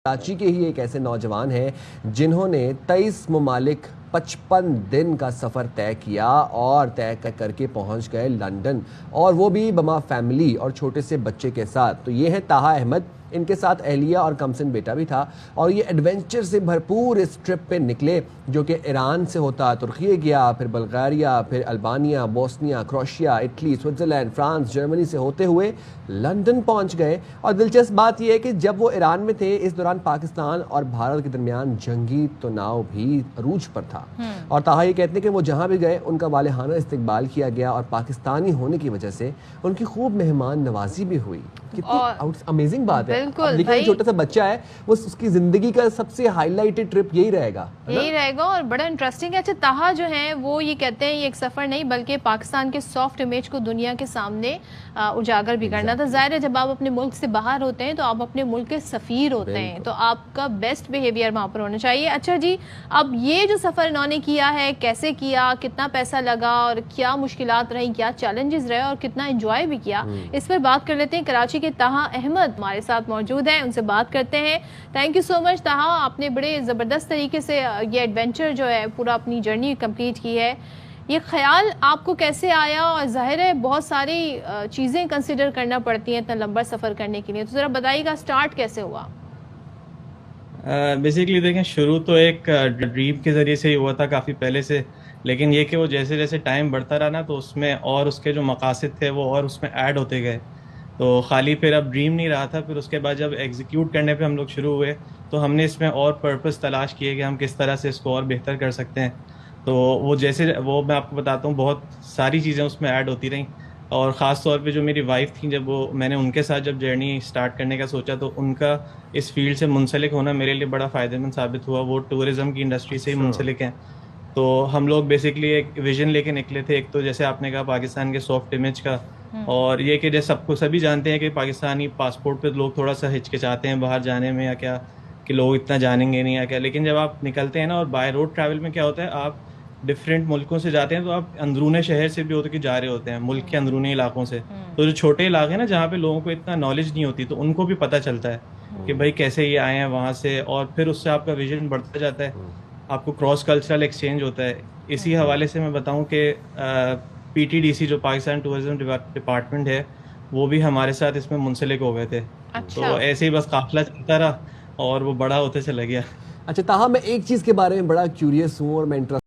کراچی کے ہی ایک ایسے نوجوان ہیں جنہوں نے 23 ممالک 55 دن کا سفر طے کیا اور طے کر کے پہنچ گئے لندن، اور وہ بھی بما فیملی اور چھوٹے سے بچے کے ساتھ۔ تو یہ ہے طہا احمد، ان کے ساتھ اہلیہ اور کمسن بیٹا بھی تھا، اور یہ ایڈونچر سے بھرپور اس ٹرپ پہ نکلے جو کہ ایران سے ہوتا ترکیے گیا، پھر بلغاریہ، پھر البانیہ، بوسنیا، کروشیا، اٹلی، سوئٹزرلینڈ، فرانس، جرمنی سے ہوتے ہوئے لندن پہنچ گئے۔ اور دلچسپ بات یہ ہے کہ جب وہ ایران میں تھے، اس دوران پاکستان اور بھارت کے درمیان جنگی تناؤ بھی عروج پر تھا، اور طہا یہ کہتے ہیں کہ وہ جہاں بھی گئے ان کا والہانہ استقبال کیا گیا، اور پاکستانی ہونے کی وجہ سے ان کی خوب مہمان نوازی بھی ہوئی۔ کتنی امیزنگ بات ہے۔ لیکن چھوٹا سا بچہ ہے، وہ اس کی زندگی کا سب سے ہائی لائٹڈ ٹرپ یہی رہے گا، اور بڑا انٹرسٹنگ ہے۔ اچھا، طہا جو ہیں وہ یہ کہتے ہیں یہ ایک سفر نہیں بلکہ پاکستان کے سافٹ امیج کو دنیا کے سامنے اجاگر بھی کرنا تھا۔ ظاہر ہے جب آپ اپنے ملک سے باہر ہوتے ہیں تو آپ اپنے ملک کے سفیر ہوتے ہیں، تو آپ کا بیسٹ بیہیویئر وہاں پر ہونا چاہیے۔ اچھا جی، اب یہ جو سفر انہوں نے کیا ہے، کیسے کیا، کتنا پیسہ لگا، اور کیا مشکلات رہیں، کیا چیلنجز رہے، اور کتنا انجوائے بھی کیا، اس پر بات کر لیتے ہیں۔ کراچی کے طہا احمد ہمارے ساتھ موجود ہیں، ان سے بات کرتے ہیں۔ تھینک یو سو مچ طہا، آپ نے بڑے زبردست طریقے سے یہ ایڈونچر جو ہے پورا اپنی جرنی کمپلیٹ کی ہے۔ یہ خیال آپ کو کیسے آیا؟ اور ظاہر ہے بہت ساری چیزیں کنسیڈر کرنا پڑتی ہیں اتنا لمبا سفر کرنے کے لیے، تو ذرا بتائیے گا سٹارٹ کیسے ہوا؟ بیسیکلی دیکھیں، شروع تو ایک ڈریم کے ذریعے سے ہی ہوا تھا کافی پہلے سے، لیکن یہ کہ وہ جیسے جیسے ٹائم بڑھتا رہا نا تو اس میں اور اس کے جو مقاصد تھے وہ اور اس میں ایڈ ہوتے گئے، تو خالی پھر اب ڈریم نہیں رہا تھا۔ پھر اس کے بعد جب ایگزیکیوٹ کرنے پہ ہم لوگ شروع ہوئے تو ہم نے اس میں اور پرپس تلاش کیے کہ ہم کس طرح سے اس کو اور بہتر کر سکتے ہیں۔ تو وہ میں آپ کو بتاتا ہوں، بہت ساری چیزیں اس میں ایڈ ہوتی رہیں، اور خاص طور پہ جو میری وائف تھیں، جب میں نے ان کے ساتھ جب جرنی سٹارٹ کرنے کا سوچا تو ان کا اس فیلڈ سے منسلک ہونا میرے لیے بڑا فائدہ مند ثابت ہوا۔ وہ ٹورزم کی انڈسٹری سے ہی منسلک ہیں، تو ہم لوگ بیسکلی ایک ویژن لے کے نکلے تھے۔ ایک تو جیسے آپ نے کہا پاکستان کے سافٹ امیج کا، اور یہ کہ جیسے سبھی جانتے ہیں کہ پاکستانی پاسپورٹ پہ لوگ تھوڑا سا ہچکچاتے ہیں باہر جانے میں، یا کیا کہ لوگ اتنا جانیں گے نہیں یا کیا، لیکن جب آپ نکلتے ہیں نا، اور بائی روڈ ٹریول میں کیا ہوتا ہے، آپ ڈفرینٹ ملکوں سے جاتے ہیں تو آپ اندرون شہر سے بھی ہوتے کہ جا رہے ہوتے ہیں، ملک کے اندرونی علاقوں سے، تو جو چھوٹے علاقے ہیں نا جہاں پہ لوگوں کو اتنا نالج نہیں ہوتی، تو ان کو بھی پتہ چلتا ہے کہ بھائی کیسے یہ آئے ہیں وہاں سے، اور پھر اس سے آپ کا ویژن بڑھتا جاتا ہے، آپ کو کراس کلچرل ایکسچینج ہوتا ہے۔ اسی حوالے سے میں بتاؤں کہ پی ٹی ڈی سی جو پاکستان ٹورزم ڈپارٹمنٹ ہے، وہ بھی ہمارے ساتھ اس میں منسلک ہو گئے تھے، تو ایسے ہی بس قافلہ چلتا رہا اور وہ بڑا ہوتے چلا گیا۔ اچھا طہا، میں ایک چیز کے بارے میں بڑا کیوریس ہوں اور میں